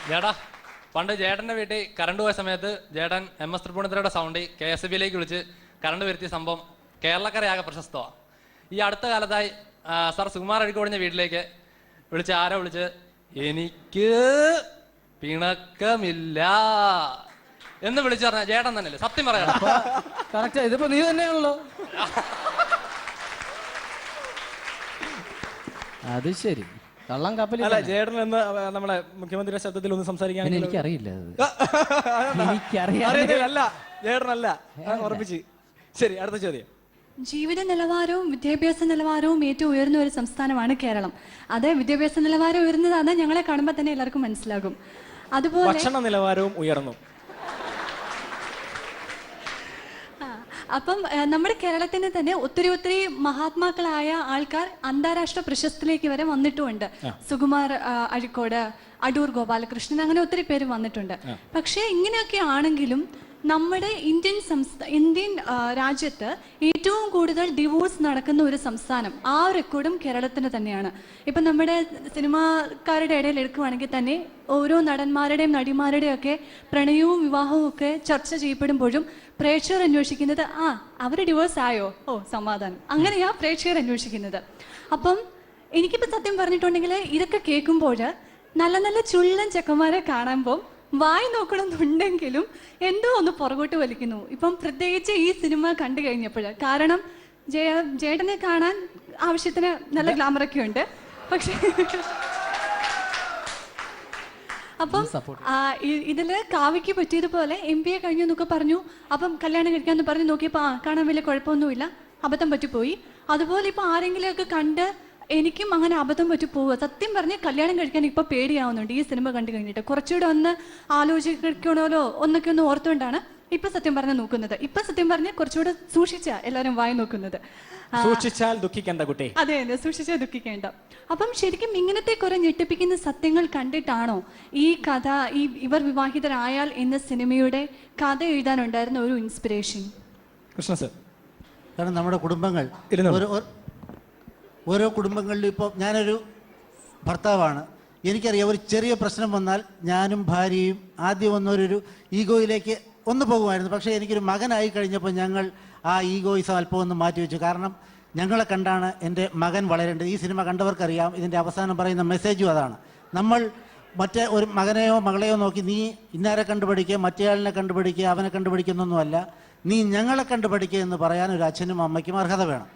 ചേട്ടാ, പണ്ട് ചേട്ടൻ്റെ വീട്ടിൽ കറണ്ട് പോയ സമയത്ത് ചേട്ടൻ MS തൃപ്പൂണിത്തുറയുടെ സൗണ്ടിൽ KSBയിലേക്ക് വിളിച്ച് കറണ്ട് വരുത്തിയ സംഭവം കേരളക്കരയാകെ പ്രശസ്തമാണ്. ഈ അടുത്ത കാലത്തായി സാർ സുകുമാർ അഴീക്കോടിൻ്റെ വീട്ടിലേക്ക് ആരോ വിളിച്ച് എനിക്ക് പിണക്കമില്ല എന്ന് വിളിച്ചു പറഞ്ഞ ചേട്ടൻ തന്നെയല്ലേ? സത്യം പറയാം. ഇതിപ്പോ നീ തന്നെയാണല്ലോ. അത് ശരി, കള്ളം കപ്പലിൽ. അല്ല, ചേട്ടൻ എന്ന് നമ്മളെ മുഖ്യമന്ത്രിയുടെ ശബ്ദത്തിൽ ഒന്ന് സംസാരിക്കാൻ എനിക്കറിയില്ല. അല്ല, ചേട്ടനല്ല, ഉറപ്പിച്ച്. ശരി, അടുത്ത ചോദ്യം. ജീവിത നിലവാരവും വിദ്യാഭ്യാസ നിലവാരവും ഏറ്റവും ഉയർന്ന ഒരു സംസ്ഥാനമാണ് കേരളം. അത് വിദ്യാഭ്യാസ നിലവാരം ഉയർന്നതാണ് ഞങ്ങളെ കാണുമ്പോൾ തന്നെ എല്ലാവർക്കും മനസ്സിലാകും. അതുപോലെ ഭക്ഷണ നിലവാരവും ഉയർന്നു. അപ്പം നമ്മുടെ കേരളത്തിന് തന്നെ ഒത്തിരി മഹാത്മാക്കളായ ആൾക്കാർ അന്താരാഷ്ട്ര പ്രശസ്തിയിലേക്ക് വരെ വന്നിട്ടുമുണ്ട്. സുകുമാർ അഴീക്കോട്, അടൂർ ഗോപാലകൃഷ്ണൻ, അങ്ങനെ ഒത്തിരി പേര് വന്നിട്ടുണ്ട്. പക്ഷേ ഇങ്ങനെയൊക്കെ ആണെങ്കിലും നമ്മുടെ ഇന്ത്യൻ രാജ്യത്ത് ഏറ്റവും കൂടുതൽ ഡിവോഴ്സ് നടക്കുന്ന ഒരു സംസ്ഥാനം, ആ റെക്കോർഡും കേരളത്തിന് തന്നെയാണ്. ഇപ്പം നമ്മുടെ സിനിമാക്കാരുടെ ഇടയിൽ എടുക്കുകയാണെങ്കിൽ തന്നെ ഓരോ നടന്മാരുടെയും നടിമാരുടെയും ഒക്കെ പ്രണയവും വിവാഹവും ഒക്കെ ചർച്ച ചെയ്യപ്പെടുമ്പോഴും പ്രേക്ഷകർ അന്വേഷിക്കുന്നത് അവർ ഡിവോഴ്സ് ആയോ, സമാധാനം, അങ്ങനെയാ പ്രേക്ഷകർ അന്വേഷിക്കുന്നത്. അപ്പം എനിക്കിപ്പോൾ സത്യം പറഞ്ഞിട്ടുണ്ടെങ്കിൽ ഇതൊക്കെ കേൾക്കുമ്പോൾ നല്ല നല്ല ചുള്ളൻ ചെക്കന്മാരെ കാണുമ്പോൾ വായി നോക്കണമെന്നുണ്ടെങ്കിലും എന്തോ ഒന്ന് പുറകോട്ട് വലിക്കുന്നു. ഇപ്പം പ്രത്യേകിച്ച് ഈ സിനിമ കണ്ടു കഴിഞ്ഞപ്പോൾ, കാരണം ജേട്ടനെ കാണാൻ ആവശ്യത്തിന് നല്ല ഗ്ലാമറൊക്കെ ഉണ്ട്. പക്ഷേ അപ്പം ഇതില് കാവ്യക്ക് പറ്റിയതുപോലെ MBA കഴിഞ്ഞു എന്നൊക്കെ പറഞ്ഞു. അപ്പം കല്യാണം കഴിക്കാന്ന് പറഞ്ഞു നോക്കിയപ്പോൾ കാണാൻ വലിയ കുഴപ്പമൊന്നുമില്ല, അബദ്ധം പറ്റിപ്പോയി. അതുപോലെ ഇപ്പൊ ആരെങ്കിലുമൊക്കെ കണ്ട് എനിക്കും അങ്ങനെ അബദ്ധം പറ്റി പോവുക. സത്യം പറഞ്ഞ് കല്യാണം കഴിക്കാൻ ഇപ്പൊ പേടിയാവുന്നുണ്ട് ഈ സിനിമ കണ്ടു കഴിഞ്ഞിട്ട്. കുറച്ചുകൂടെ ഒന്ന് ആലോചിക്കണമല്ലോ ഒന്നൊക്കെ ഒന്ന് ഓർത്തുകൊണ്ടാണ് ഇപ്പൊ സത്യം പറഞ്ഞ് നോക്കുന്നത്. ഇപ്പൊ സത്യം പറഞ്ഞ് കുറച്ചുകൂടെ സൂക്ഷിച്ചാ എല്ലാവരും വായി നോക്കുന്നത്. സൂക്ഷിച്ചാൽ ദുഃഖിക്കേണ്ട കുട്ടി. അതെ, സൂക്ഷിച്ചാൽ ദുഃഖിക്കേണ്ട. അപ്പം ശരിക്കും ഇങ്ങനത്തെ കുറെ ഞെട്ടിപ്പിക്കുന്ന സത്യങ്ങൾ കണ്ടിട്ടാണോ ഈ കഥ, ഇവർ വിവാഹിതരായാൽ എന്ന സിനിമയുടെ കഥ എഴുതാനുണ്ടായിരുന്ന ഒരു ഇൻസ്പിറേഷൻ? കൃഷ്ണ സർ, കാരണം നമ്മുടെ കുടുംബങ്ങൾ ഓരോ കുടുംബങ്ങളിലും ഇപ്പോൾ ഞാനൊരു ഭർത്താവാണ്. എനിക്കറിയാം, ഒരു ചെറിയ പ്രശ്നം വന്നാൽ ഞാനും ഭാര്യയും ആദ്യം ഒന്നൊരു ഈഗോയിലേക്ക് ഒന്ന് പോകുമായിരുന്നു. പക്ഷേ എനിക്കൊരു മകനായി കഴിഞ്ഞപ്പോൾ ഞങ്ങൾ ആ ഈഗോയിസം അല്പം ഒന്ന് മാറ്റിവെച്ചു. കാരണം ഞങ്ങളെ കണ്ടാണ് എൻ്റെ മകൻ വളരേണ്ടത്. ഈ സിനിമ കണ്ടവർക്കറിയാം, ഇതിൻ്റെ അവസാനം പറയുന്ന മെസ്സേജും അതാണ്. നമ്മൾ മറ്റേ ഒരു മകനെയോ മകളെയോ നോക്കി നീ ഇന്നാരെ കണ്ടുപിടിക്കുക, മറ്റേയാളിനെ കണ്ടുപിടിക്കുക, അവനെ കണ്ടുപിടിക്കുന്നൊന്നുമല്ല, നീ ഞങ്ങളെ കണ്ടുപിടിക്കുക എന്ന് പറയാൻ ഒരു അച്ഛനും അമ്മയ്ക്കും അർഹത വേണം.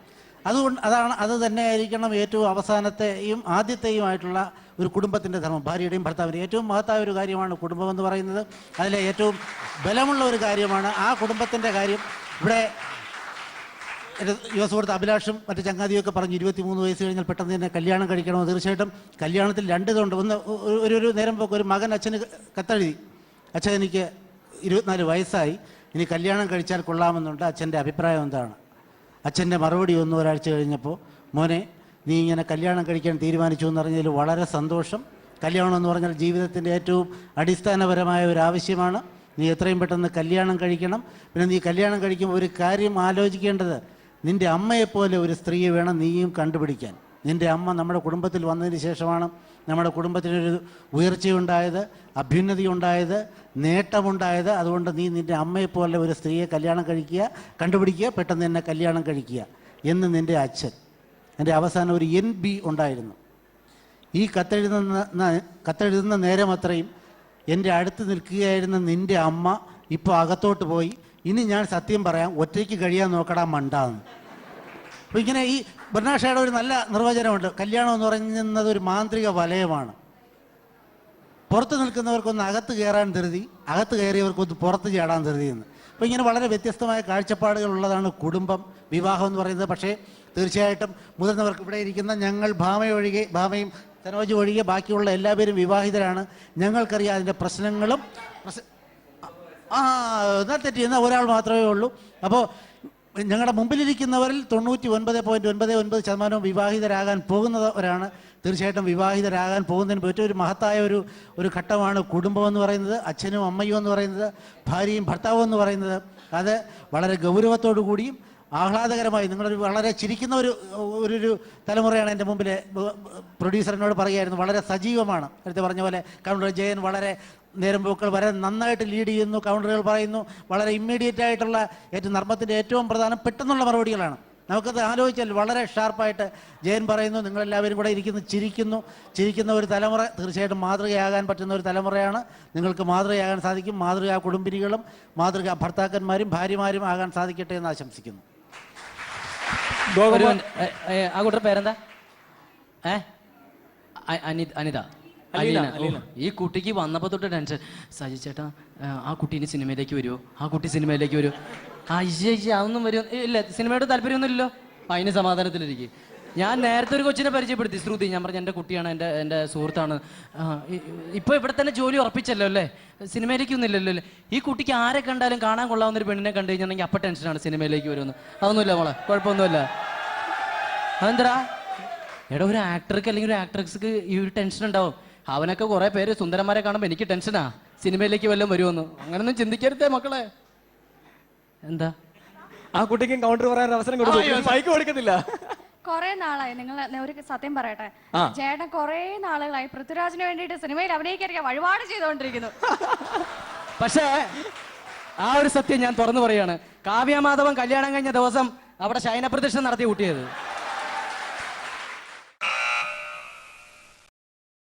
അത് തന്നെയായിരിക്കണം ഏറ്റവും അവസാനത്തെയും ആദ്യത്തെയുമായിട്ടുള്ള ഒരു കുടുംബത്തിൻ്റെ ധർമ്മം. ഭാര്യയുടെയും ഭർത്താവിൻ്റെയും ഏറ്റവും മഹത്തായ ഒരു കാര്യമാണ് കുടുംബം എന്ന് പറയുന്നത്. അതിലെ ഏറ്റവും ബലമുള്ള ഒരു കാര്യമാണ് ആ കുടുംബത്തിൻ്റെ കാര്യം. ഇവിടെ എൻ്റെ യുവസുഹൃത്ത് അഭിലാഷും മറ്റു ചങ്ങാതിയൊക്കെ പറഞ്ഞു 23 വയസ്സ് കഴിഞ്ഞാൽ പെട്ടെന്ന് തന്നെ കല്യാണം കഴിക്കണമോ. തീർച്ചയായിട്ടും കല്യാണത്തിൽ രണ്ടിതുണ്ട്. ഒന്ന് ഒരു നേരം പോക്ക് ഒരു മകൻ അച്ഛന് കത്തെഴുതി, അച്ഛൻ എനിക്ക് 24 വയസ്സായി, ഇനി കല്യാണം കഴിച്ചാൽ കൊള്ളാമെന്നുണ്ട്, അച്ഛൻ്റെ അഭിപ്രായം എന്താണ്? അച്ഛൻ്റെ മറുപടി ഒരാഴ്ച കഴിഞ്ഞപ്പോൾ, മോനെ നീ ഇങ്ങനെ കല്യാണം കഴിക്കാൻ തീരുമാനിച്ചു എന്ന് പറഞ്ഞതിൽ വളരെ സന്തോഷം. കല്യാണം എന്ന് പറഞ്ഞാൽ ജീവിതത്തിൻ്റെ ഏറ്റവും അടിസ്ഥാനപരമായ ഒരു ആവശ്യമാണ്. നീ എത്രയും പെട്ടെന്ന് കല്യാണം കഴിക്കണം. പിന്നെ നീ കല്യാണം കഴിക്കുമ്പോൾ ഒരു കാര്യം ആലോചിക്കേണ്ടത്, നിൻ്റെ അമ്മയെപ്പോലെ ഒരു സ്ത്രീയെ വേണം നീയും കണ്ടുപിടിക്കാൻ. നിൻ്റെ അമ്മ നമ്മുടെ കുടുംബത്തിൽ വന്നതിന് ശേഷമാണ് നമ്മുടെ കുടുംബത്തിനൊരു ഉയർച്ചയുണ്ടായത്, അഭ്യുന്നതി ഉണ്ടായത്, നേട്ടമുണ്ടായത്. അതുകൊണ്ട് നീ നിൻ്റെ അമ്മയെപ്പോലെ ഒരു സ്ത്രീയെ കണ്ടുപിടിക്കുക, പെട്ടെന്ന് തന്നെ കല്യാണം കഴിക്കുക എന്ന് നിൻ്റെ അച്ഛൻ. എൻ്റെ അവസാനം ഒരു NB ഉണ്ടായിരുന്നു. ഈ കത്തെഴുതുന്ന നേരം അത്രയും എൻ്റെ അടുത്ത് നിൽക്കുകയായിരുന്ന നിൻ്റെ അമ്മ ഇപ്പോൾ അകത്തോട്ട് പോയി, ഇനി ഞാൻ സത്യം പറയാം, ഒറ്റയ്ക്ക് കഴിയാൻ നോക്കടാ മണ്ടാന്ന്. അപ്പോൾ ഇങ്ങനെ ഈ ബർണാഷയുടെ ഒരു നല്ല നിർവചനമുണ്ട്, കല്യാണം എന്ന് പറയുന്നത് ഒരു മാന്ത്രിക വലയമാണ്. പുറത്ത് നിൽക്കുന്നവർക്കൊന്ന് അകത്ത് കയറാൻ ധൃതി, അകത്ത് കയറിയവർക്കൊന്ന് പുറത്ത് ചാടാൻ ധൃതി എന്ന്. അപ്പോൾ ഇങ്ങനെ വളരെ വ്യത്യസ്തമായ കാഴ്ചപ്പാടുകൾ ഉള്ളതാണ് കുടുംബം, വിവാഹം എന്ന് പറയുന്നത്. പക്ഷേ തീർച്ചയായിട്ടും മുതിർന്നവർക്ക് ഇവിടെ ഇരിക്കുന്ന ഞങ്ങൾ ഭാമയും തനോജ് ഒഴികെ ബാക്കിയുള്ള എല്ലാവരും വിവാഹിതരാണ്. ഞങ്ങൾക്കറിയാം അതിൻ്റെ പ്രശ്നങ്ങളും എന്നാൽ തെറ്റിയെന്നാൽ ഒരാൾ മാത്രമേ ഉള്ളൂ. അപ്പോൾ ഞങ്ങളുടെ മുമ്പിലിരിക്കുന്നവരിൽ 99.99% വിവാഹിതരാകാൻ പോകുന്നവരാണ്. തീർച്ചയായിട്ടും വിവാഹിതരാകാൻ പോകുന്നതിന് ഏറ്റവും ഒരു മഹത്തായ ഒരു ഘട്ടമാണ് കുടുംബം എന്ന് പറയുന്നത്. അച്ഛനും അമ്മയും എന്ന് പറയുന്നത്, ഭാര്യയും ഭർത്താവും എന്ന് പറയുന്നത്, അത് വളരെ ഗൗരവത്തോടു കൂടിയും ആഹ്ലാദകരമായി നിങ്ങളൊരു വളരെ ചിരിക്കുന്ന ഒരു തലമുറയാണ് എൻ്റെ മുമ്പിൽ. പ്രൊഡ്യൂസറിനോട് പറയുമായിരുന്നു, വളരെ സജീവമാണ്. നേരത്തെ പറഞ്ഞ പോലെ കൗണ്ടർ ജയൻ വളരെ നേരം പോക്കൾ വളരെ നന്നായിട്ട് ലീഡ് ചെയ്യുന്നു, കൗണ്ടറുകൾ പറയുന്നു, വളരെ ഇമ്മീഡിയറ്റ് ആയിട്ടുള്ള ഏറ്റവും നർമ്മത്തിൻ്റെ ഏറ്റവും പ്രധാനം പെട്ടെന്നുള്ള മറുപടികളാണ്. നമുക്കത് ആലോചിച്ചാൽ വളരെ ഷാർപ്പായിട്ട് ജയൻ പറയുന്നു, നിങ്ങളെല്ലാവരും കൂടെ ചിരിക്കുന്ന ഒരു തലമുറ തീർച്ചയായിട്ടും മാതൃകയാകാൻ പറ്റുന്ന ഒരു തലമുറയാണ്. നിങ്ങൾക്ക് മാതൃകയാകാൻ സാധിക്കും. മാതൃകാ കുടുംബിനികളും മാതൃകാ ഭർത്താക്കന്മാരും ഭാര്യമാരും ആകാൻ സാധിക്കട്ടെ എന്ന് ആശംസിക്കുന്നു. ആ കുട്ടിയുടെ പേരെന്താ? അനിത. അലീന. ഈ കുട്ടിക്ക് വന്നപ്പോ തൊട്ട് ടെൻഷൻ. സജി ചേട്ടാ, ആ കുട്ടി ഇനി സിനിമയിലേക്ക് വരുമോ? ആ കുട്ടി സിനിമയിലേക്ക് വരുമോ? അതൊന്നും വരും ഇല്ല. സിനിമയോട് താല്പര്യമൊന്നും ഇല്ലല്ലോ. അതിന് സമാധാനത്തിലിരിക്കും. ഞാൻ നേരത്തെ ഒരു കൊച്ചിനെ പരിചയപ്പെടുത്തി, ശ്രുതി. ഞാൻ പറഞ്ഞു എൻ്റെ കുട്ടിയാണ്, എൻ്റെ സുഹൃത്താണ്. ഇപ്പൊ ഇവിടെ തന്നെ ജോലി ഉറപ്പിച്ചല്ലോ അല്ലേ? സിനിമയിലേക്കൊന്നും ഇല്ലല്ലോ അല്ലേ? ഈ കുട്ടിക്ക് ആരെ കണ്ടാലും കാണാൻ കൊള്ളാവുന്ന ഒരു പെണ്ണിനെ കണ്ടു കഴിഞ്ഞിട്ടുണ്ടെങ്കിൽ അപ്പം ടെൻഷനാണ് സിനിമയിലേക്ക് വരുമെന്ന്. അതൊന്നുമില്ല മോളെ, കുഴപ്പമൊന്നുമില്ല. അതെന്താ? എടാ, ഒരു ആക്ടർക്ക് അല്ലെങ്കിൽ ഒരു ആക്ട്രസ്ക്ക് ഈ ഒരു ടെൻഷൻ ഉണ്ടാവും. അവനൊക്കെ കുറെ പേര് സുന്ദരന്മാരെ കാണുമ്പോൾ എനിക്ക് ടെൻഷനാ, സിനിമയിലേക്ക് വല്ലതും വരുമെന്ന്. അങ്ങനൊന്നും ചിന്തിക്കരുതേ മക്കളെ. എന്താ? ആ കുട്ടിക്കും കൗണ്ടർ പറയാൻ അവസരം കൊടുക്കും, മൈക്ക് കൊടുക്കത്തില്ല. കൊറേ നാളായി. നിങ്ങൾ ഒരു സത്യം പറയട്ടെ, ചേട്ടൻ കൊറേ നാളുകളായി പൃഥ്വിരാജിന് വേണ്ടിയിട്ട് സിനിമയിൽ അഭിനയിക്കാൻ വഴിപാട് ചെയ്തുകൊണ്ടിരിക്കുന്നു. പക്ഷേ ആ ഒരു സത്യം ഞാൻ തുറന്നു പറയാണ്. കാവ്യ മാധവൻ കല്യാണം കഴിഞ്ഞ ദിവസം അവിടെ ശയനപ്രദക്ഷിണം നടത്തി കൂട്ടിയത്.